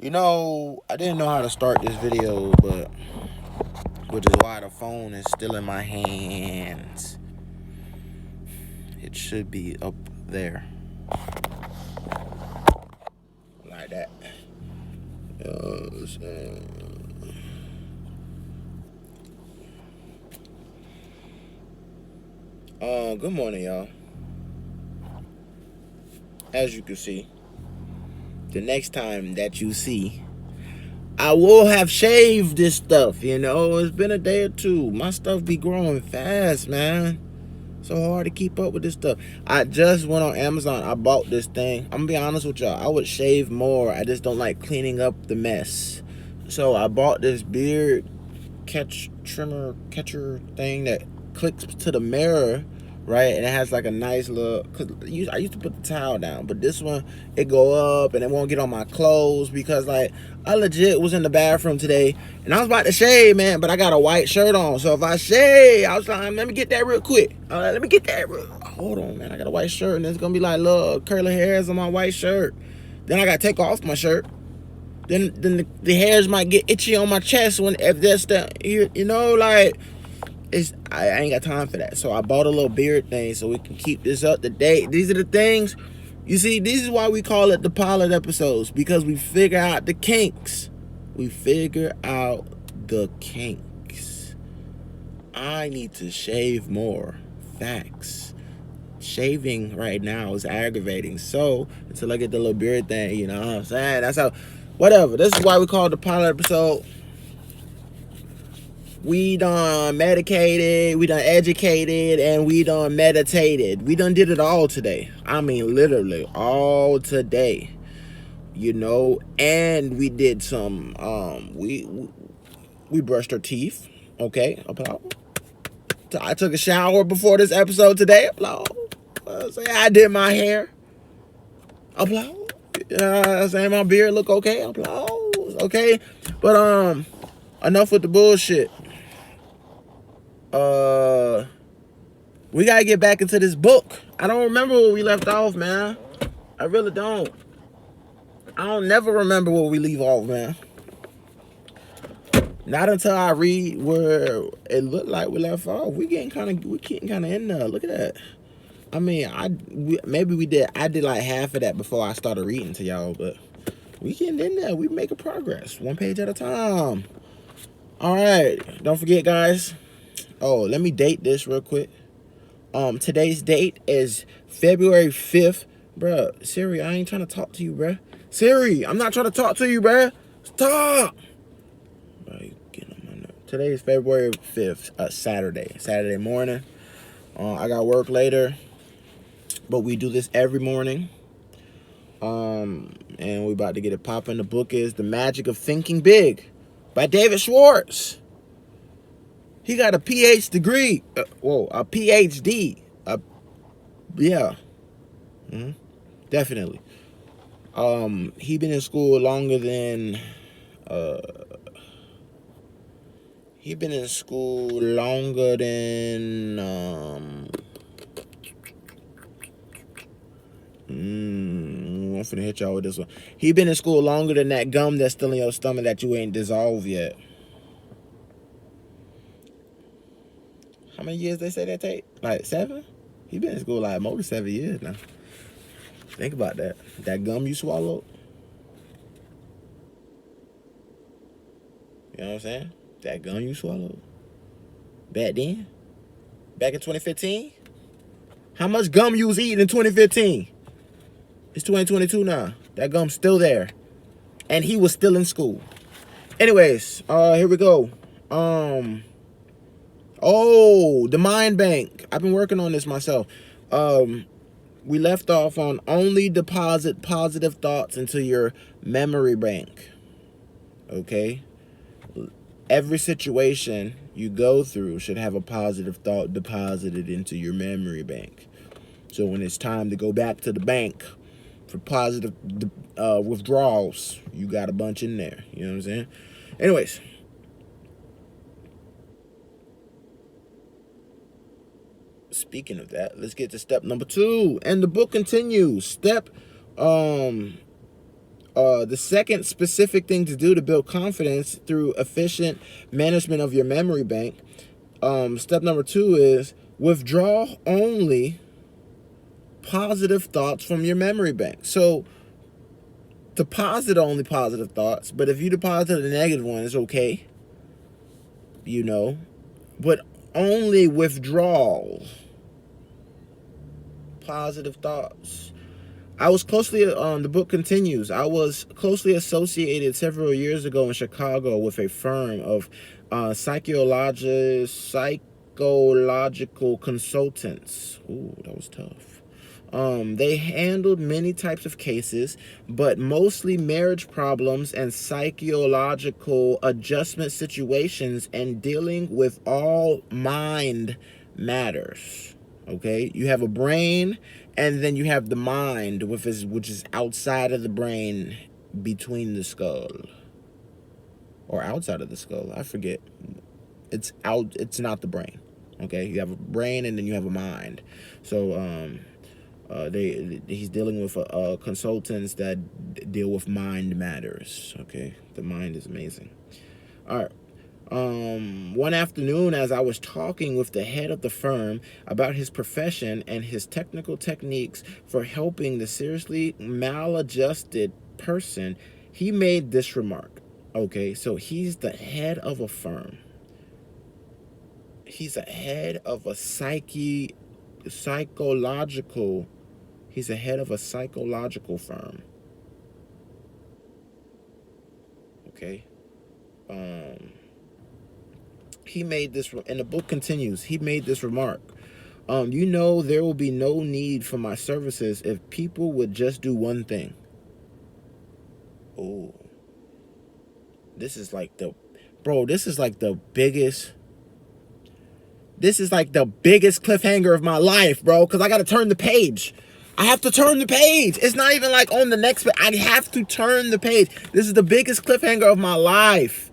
I didn't know how to start this video, but which is why the phone is still in my hands. It should be up there. Like that. Good morning, y'all. As you can see, the next time that you see, I will have shaved this stuff, It's been a day or two. My stuff be growing fast, man. So hard to keep up with this stuff. I just went on Amazon. I bought this thing. I'm gonna be honest with y'all. I would shave more. I just don't like cleaning up the mess. So I bought this beard catcher thing that clicks to the mirror, right? And it has like a nice little. Cause I used to put the towel down, but this one it go up and it won't get on my clothes because like I legit was in the bathroom today and I was about to shave, man, but I got a white shirt on. So if I shave, I was like, let me get that real quick. Let me get that real. Hold on, man. I got a white shirt and it's gonna be like little curly hairs on my white shirt. Then I gotta take off my shirt. Then the hairs might get itchy on my chest if that's like I ain't got time for that. So I bought a little beard thing so we can keep this up to date. These are the things, you see, this is why we call it the pilot episodes, because we figure out the kinks. We figure out the kinks. I need to shave more. Facts. Shaving right now is aggravating. So until I get the little beard thing, you know what I'm saying? That's how, whatever. This is why we call it the pilot episode. We done medicated, we done educated, and we done meditated. We done did it all today. I mean, literally, all today. And we did some, we brushed our teeth. Okay, applause. I took a shower before this episode today. Applause. I did my hair. Applause. I'm saying my beard look okay. Applause. Okay, but enough with the bullshit. We gotta get back into this book. I don't remember where we left off, man. I really don't. I don't never remember where we leave off, man. Not until I read where it looked like we left off. We getting kind of in there. Look at that. I mean, maybe we did. I did like half of that before I started reading to y'all, but we getting in there. We making progress, one page at a time. All right, don't forget, guys. Oh, let me date this real quick. Today's date is February 5th. Bruh, Siri, I ain't trying to talk to you, bruh. Siri, I'm not trying to talk to you, bruh. Stop. Bro, you getting on my nerves. Today is February 5th, Saturday morning. I got work later, but we do this every morning. And we about to get it popping. The book is The Magic of Thinking Big by David Schwartz. He got a PhD degree. A PhD. Yeah. Definitely. He been in school longer than. He been in school longer than. I'm finna hit y'all with this one. He been in school longer than that gum that's still in your stomach that you ain't dissolved yet. How many years they say that take? Like 7? He been in school like more than 7 years now. Think about that. That gum you swallowed. You know what I'm saying? That gum you swallowed. Back then? Back in 2015? How much gum you was eating in 2015? It's 2022 now. That gum's still there. And he was still in school. Anyways, here we go. The mind bank. I've been working on this myself. We left off on only deposit positive thoughts into your memory bank. Okay? Every situation you go through should have a positive thought deposited into your memory bank. So when it's time to go back to the bank for positive withdrawals, you got a bunch in there. You know what I'm saying? Anyways. Speaking of that, let's get to step number 2. And the book continues. The second specific thing to do to build confidence through efficient management of your memory bank. Step number 2 is withdraw only positive thoughts from your memory bank. So deposit only positive thoughts, but if you deposit a negative one, it's okay, but only withdraw positive thoughts. The book continues, I was closely associated several years ago in Chicago with a firm of psychological consultants. Ooh, that was tough. They handled many types of cases, but mostly marriage problems and psychological adjustment situations, and dealing with all mind matters. Okay, you have a brain, and then you have the mind, which is outside of the brain, between the skull, or outside of the skull. I forget. It's out. It's not the brain. Okay, you have a brain, and then you have a mind. So he's dealing with consultants that deal with mind matters. Okay, the mind is amazing. All right. One afternoon, as I was talking with the head of the firm about his profession and his technical techniques for helping the seriously maladjusted person, he made this remark. Okay, so he's the head of a firm. He's a head of a psychological. He's a head of a psychological firm. Okay. He made this, and the book continues, he made this remark. There will be no need for my services if people would just do one thing. Oh. This is like the biggest cliffhanger of my life, bro, because I got to turn the page. I have to turn the page. It's not even like on the next page. I have to turn the page. This is the biggest cliffhanger of my life.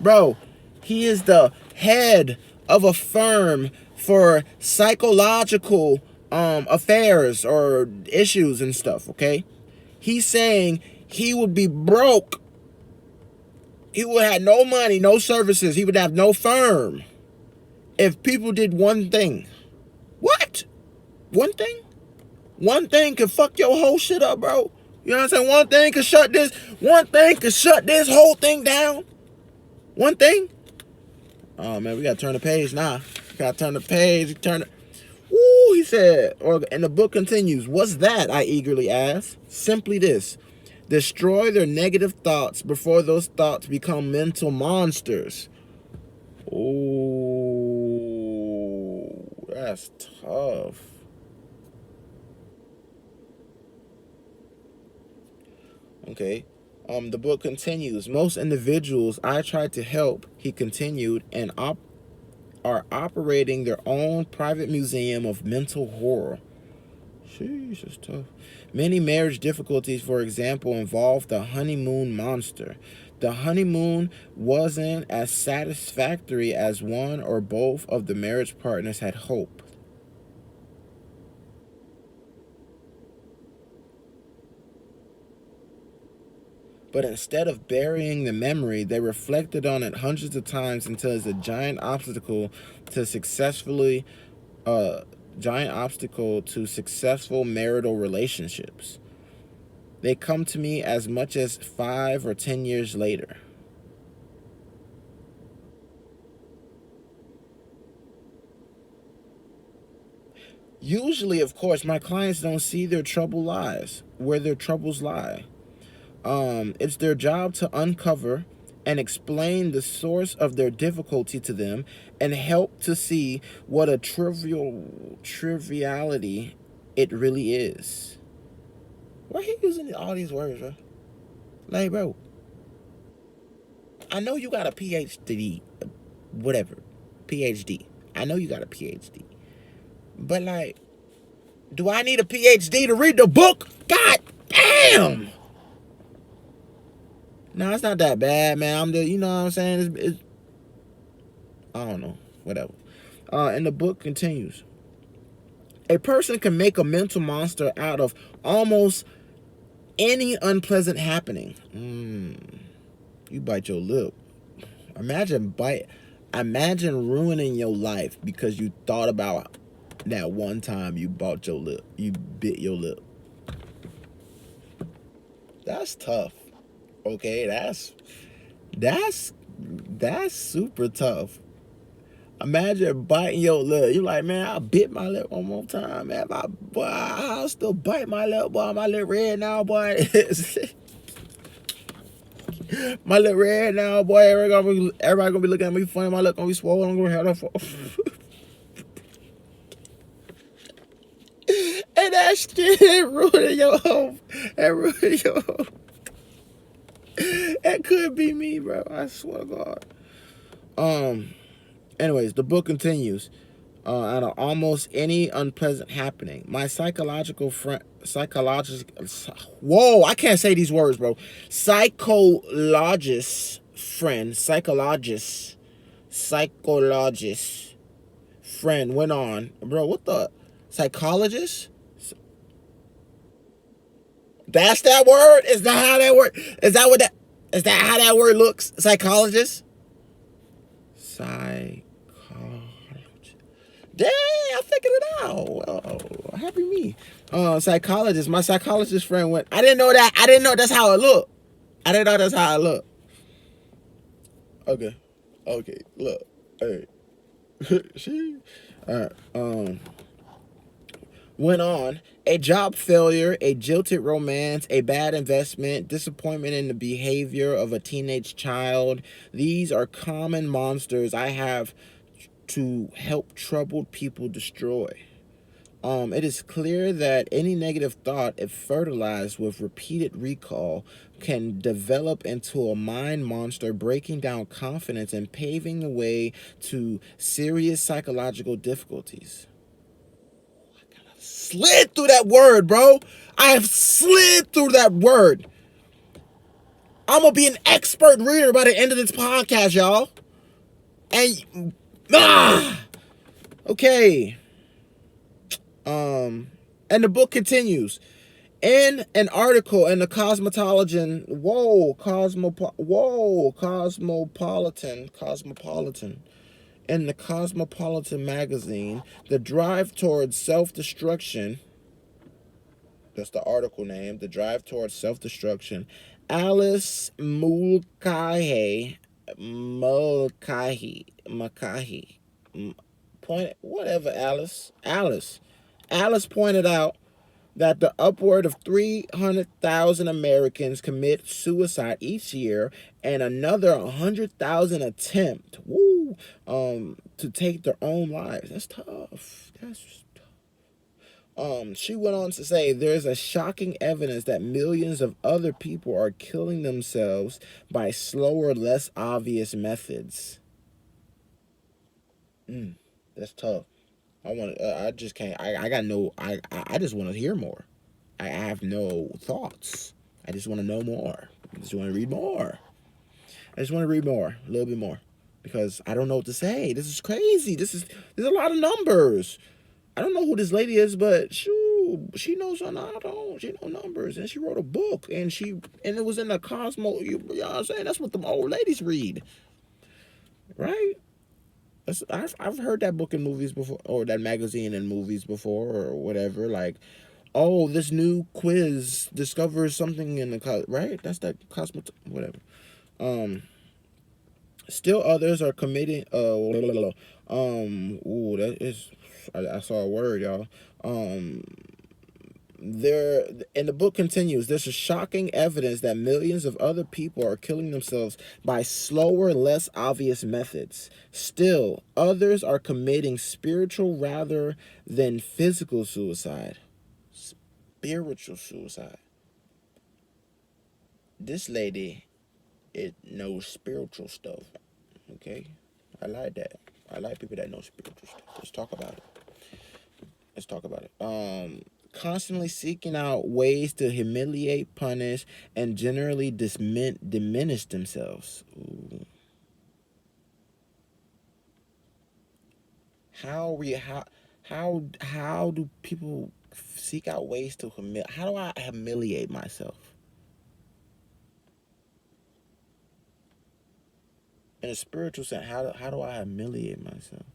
Bro, he is the head of a firm for psychological affairs or issues and stuff, okay? He's saying he would be broke. He would have no money, no services. He would have no firm if people did one thing. What? One thing? One thing could fuck your whole shit up, bro. You know what I'm saying? One thing could shut this whole thing down. One thing? Oh, man, we got to turn the page now. Got to turn the page. Woo, he said. And the book continues. What's that? I eagerly asked. Simply this. Destroy their negative thoughts before those thoughts become mental monsters. Oh, that's tough. Okay. The book continues. Most individuals I tried to help, he continued, and are operating their own private museum of mental horror. Sheesh, that's tough. Many marriage difficulties, for example, involve the honeymoon monster. The honeymoon wasn't as satisfactory as one or both of the marriage partners had hoped. But instead of burying the memory, they reflected on it hundreds of times until it's a giant obstacle to successful marital relationships. They come to me as much as 5 or 10 years later. Usually, of course, my clients don't see where their troubles lie. It's their job to uncover and explain the source of their difficulty to them and help to see what a triviality it really is. Why are you using all these words, bro? Like, bro, I know you got a PhD, whatever, PhD. I know you got a PhD. But, like, do I need a PhD to read the book? God damn! No, it's not that bad, man. You know what I'm saying? It's I don't know, whatever. And the book continues. A person can make a mental monster out of almost Any unpleasant happening. You bite your lip. Imagine bite. Imagine ruining your life because you thought about that one time you bought your lip. You bit your lip. That's tough. Okay, that's that's super tough. Imagine biting your lip. You like, man, I bit my lip one more time, man. Boy, I'll still bite my lip, boy. My lip red now, boy. My lip red now, boy. Everybody gonna be looking at me funny. My lip gonna be swollen. I'm gonna have that. And that shit ruining your home. That ruining your home. That could be me, bro. I swear to God. Anyways, the book continues. Out of almost any unpleasant happening, my whoa, I can't say these words, bro. Psychologist friend went on, bro. What the psychologist? That's that word. Is that how that word? Is that what that? Is that how that word looks? Psychologist. Psychologist. Dang, I figured it out. Oh, happy me. Psychologist. My psychologist friend went. I didn't know that. I didn't know that's how it looked. I didn't know that's how it looked. Okay. Okay. Look. Hey. She. Went on. A job failure, a jilted romance, a bad investment, disappointment in the behavior of a teenage child. These are common monsters I have to help troubled people destroy. It is clear that any negative thought, if fertilized with repeated recall, can develop into a mind monster, breaking down confidence and paving the way to serious psychological difficulties. Slid through that word, bro. I have slid through that word. I'm gonna be an expert reader by the end of this podcast, y'all. And okay. And the book continues. In an article in the Cosmopolitan, Cosmopolitan, in the Cosmopolitan magazine, the drive towards self-destruction, that's the article name, the drive towards self-destruction, Alice Mulcahy, Alice pointed out that the upward of 300,000 Americans commit suicide each year, and another 100,000 attempt, to take their own lives. That's tough. That's tough. She went on to say there's a shocking evidence that millions of other people are killing themselves by slower, less obvious methods. That's tough. I just can't. I got no. I just want to hear more. I have no thoughts. I just want to know more. I just want to read more. I just want to read more, a little bit more, because I don't know what to say. This is crazy. There's a lot of numbers. I don't know who this lady is, but she knows something I don't. She knows numbers, and she wrote a book, and it was in the Cosmo. You know what I'm saying? That's what the old ladies read, right? I've heard that book in movies before, or that magazine in movies before, or whatever. Like, oh, this new quiz discovers something in the right. That's that whatever. Still others are committing. Ooh, that is. I saw a word, y'all. There, and the book continues. There's a shocking evidence that millions of other people are killing themselves by slower, less obvious methods. Still, others are committing spiritual rather than physical suicide. Spiritual suicide. This lady, it knows spiritual stuff. Okay, I like that. I like people that know spiritual stuff. Let's talk about it. Let's talk about it. Constantly seeking out ways to humiliate, punish, and generally diminish themselves. Ooh. How do people seek out ways to humiliate. How do I humiliate myself? In a spiritual sense, how do I humiliate myself?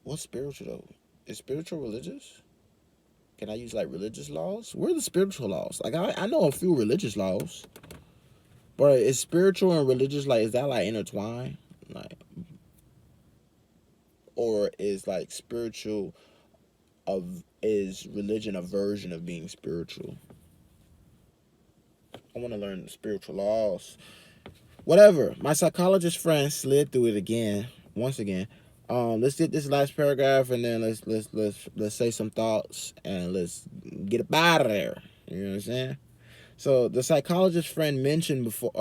What's spiritual though? Is spiritual religious? Can I use like religious laws? Where are the spiritual laws? Like I know a few religious laws, but is spiritual and religious like is that like intertwined? Like, or is like spiritual of is religion a version of being spiritual? I want to learn spiritual laws. Whatever. My psychologist friend slid through it again, once again. Let's get this last paragraph and then let's say some thoughts and let's get up out of there. You know what I'm saying? So the psychologist friend mentioned before.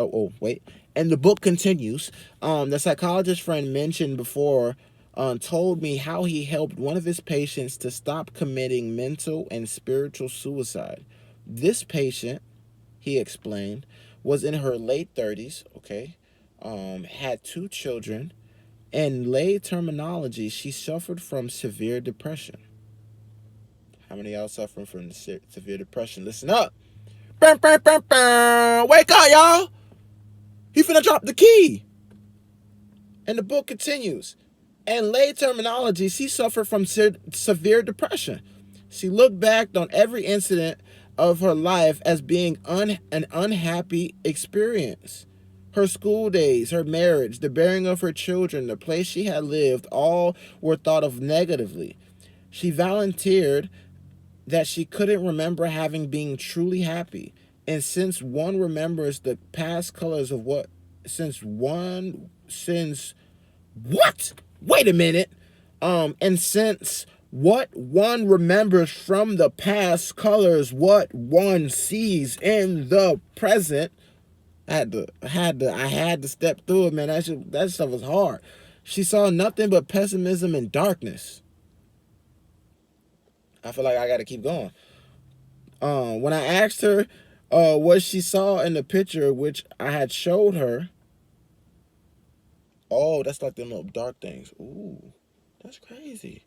Wait. And the book continues. The psychologist friend mentioned before told me how he helped one of his patients to stop committing mental and spiritual suicide. This patient, he explained, was in her late 30s. Okay, had 2 children. In lay terminology, she suffered from severe depression. How many of y'all suffering from severe depression? Listen up. Wake up, y'all. He finna drop the key. And the book continues. In lay terminology, she suffered from severe depression. She looked back on every incident of her life as being an unhappy experience. Her school days, her marriage, the bearing of her children, the place she had lived, all were thought of negatively. She volunteered that she couldn't remember having been truly happy. And since one remembers the past colors of what, since what? Wait a minute. And since what one remembers from the past colors what one sees in the present, I had to step through it, man. That stuff was hard. She saw nothing but pessimism and darkness. I feel like I got to keep going. When I asked her what she saw in the picture, which I had showed her, oh, that's like them little dark things. Ooh, that's crazy.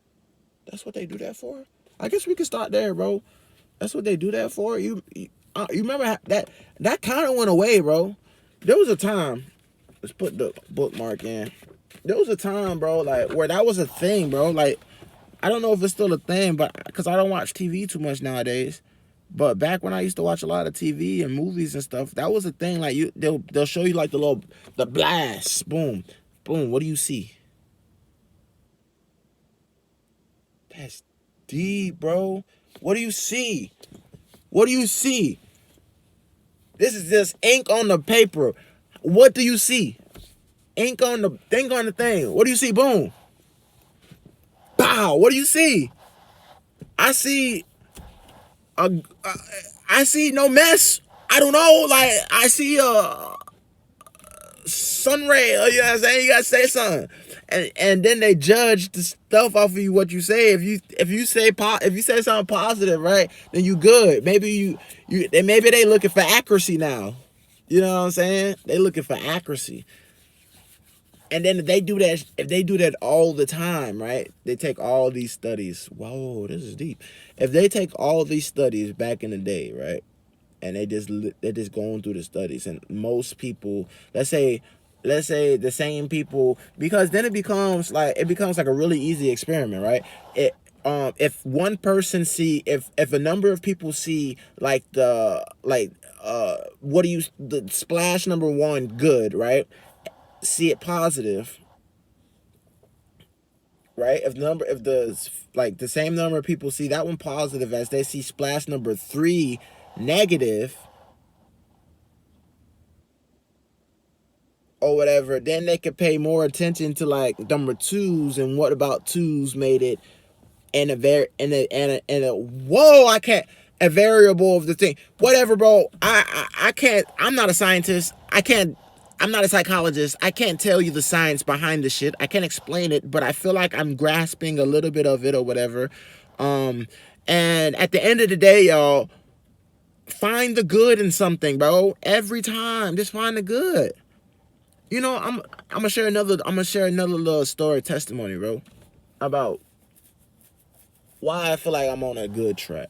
That's what they do that for? I guess we could start there, bro. That's what they do that for? You remember that kind of went away, bro. There was a time, let's put the bookmark in. There was a time, bro, like where that was a thing, bro. Like, I don't know if it's still a thing, but because I don't watch TV too much nowadays. But back when I used to watch a lot of TV and movies and stuff, that was a thing. Like they'll show you like the blast, boom, boom. What do you see? That's deep, bro. What do you see? What do you see? This is just ink on the paper. What do you see? Ink on the thing. What do you see? Boom. Bow. What do you see? I see I see no mess. I don't know. Like I see a sun ray. You know what I'm saying? You gotta say something. And then they judge the stuff off of you what you say. If you say something positive, right, then you good. Maybe maybe they looking for accuracy now. You know what I'm saying? They looking for accuracy. And then if they do that all the time, right? They take all these studies. Whoa, this is deep. If they take all these studies back in the day, right? And they're just going through the studies, and most people, let's say the same people, because then it becomes like a really easy experiment, right? If one person if a number of people see like the splash number one good, right? See it positive, right? If the same number of people see that one positive as they see splash number 3 negative or whatever, then they could pay more attention to like number 2s and what about 2s made it and whoa, I can't, a variable of the thing, whatever, bro. I can't, I'm not a scientist. I'm not a psychologist. I can't tell you the science behind the shit. I can't explain it, but I feel like I'm grasping a little bit of it or whatever. And at the end of the day, y'all, find the good in something, bro. Every time, just find the good. You know, I'm gonna share another little story testimony, bro, about why I feel like I'm on a good track.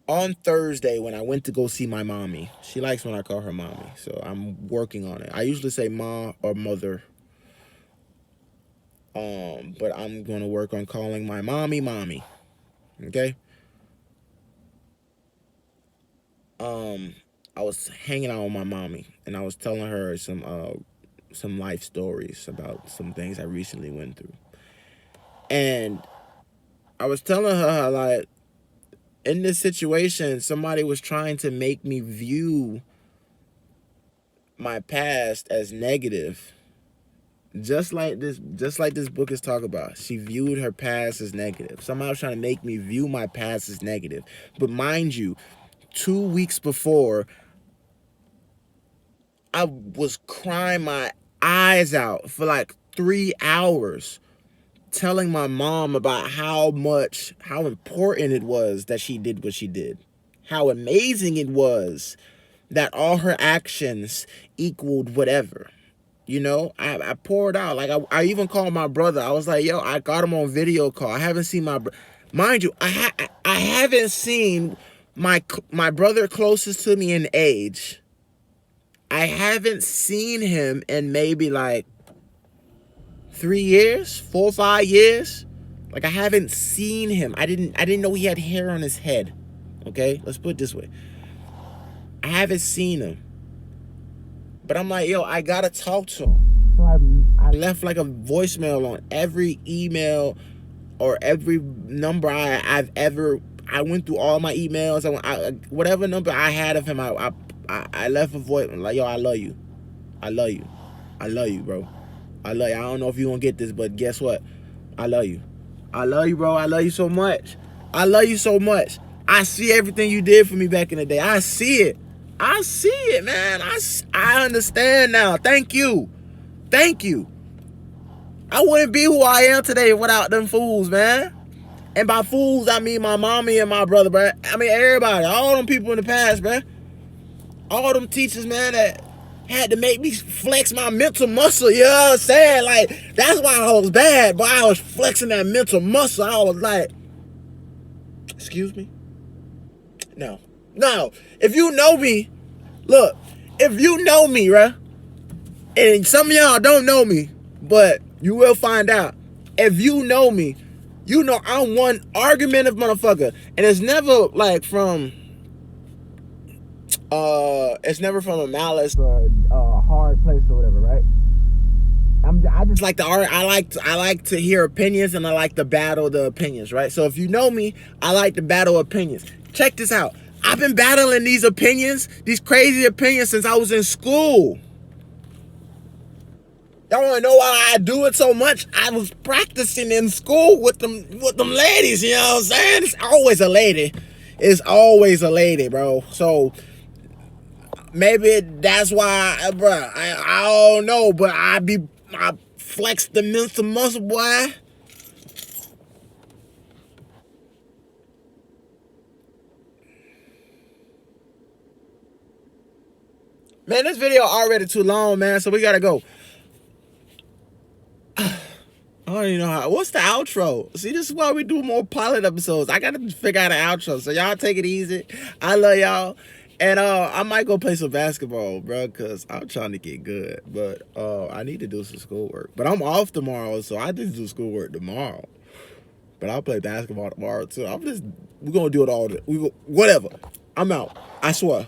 On Thursday, when I went to go see my mommy, she likes when I call her mommy, so I'm working on it. I usually say ma or mother, but I'm gonna work on calling my mommy mommy. Okay. Um, I was hanging out with my mommy, and I was telling her some life stories about some things I recently went through, and I was telling her how, like, in this situation, somebody was trying to make me view my past as negative, just like this book is talking about. She viewed her past as negative. Somebody was trying to make me view my past as negative. But mind you, 2 weeks before, I was crying my eyes out for like 3 hours, telling my mom about how important it was that she did what she did, how amazing it was that all her actions equaled whatever. I poured out. Like, I even called my brother. I was like, yo, I got him on video call. I haven't seen mind you, I haven't seen my brother closest to me in age. I haven't seen him in maybe like 3 years, 4 or 5 years. Like, I haven't seen him. I didn't know he had hair on his head. Okay, let's put it this way. I haven't seen him. But I'm like, yo, I gotta talk to him. So I left like a voicemail on every email or every number I've ever. I went through all my emails. Whatever number I had of him, I left a voice like, yo, I love you. I love you. I love you, bro. I love you. I don't know if you gonna get this, but guess what? I love you. I love you, bro. I love you so much. I love you so much. I see everything you did for me back in the day. I see it. I see it, man. I understand now. Thank you. Thank you. I wouldn't be who I am today without them fools, man. And by fools, I mean my mommy and my brother, bro. I mean everybody. All them people in the past, bro. All them teachers, man, that had to make me flex my mental muscle. You know what I'm saying? Like, that's why I was bad, but I was flexing that mental muscle. I was like, excuse me? No. No. If you know me, look, if you know me, right? And some of y'all don't know me, but you will find out. If you know me, you know I'm one argumentative motherfucker. And it's never like it's never from a malice or a hard place or whatever, right? I just like to argue. I like to hear opinions, and I like to battle the opinions, right? So if you know me, I like to battle opinions. Check this out. I've been battling these opinions, these crazy opinions, since I was in school. Y'all want to know why I do it so much? I was practicing in school with them ladies. You know what I'm saying? It's always a lady. It's always a lady, bro. So maybe that's why, bro. I don't know, but I flex the mental muscle, boy. Man, this video already too long, man. So we gotta go. I don't even know how. What's the outro? See, this is why we do more pilot episodes. I gotta figure out an outro. So y'all take it easy. I love y'all. And I might go play some basketball, bro, because I'm trying to get good. But I need to do some schoolwork. But I'm off tomorrow, so I just do schoolwork tomorrow. But I'll play basketball tomorrow too. We're gonna do it all. Whatever. I'm out. I swear.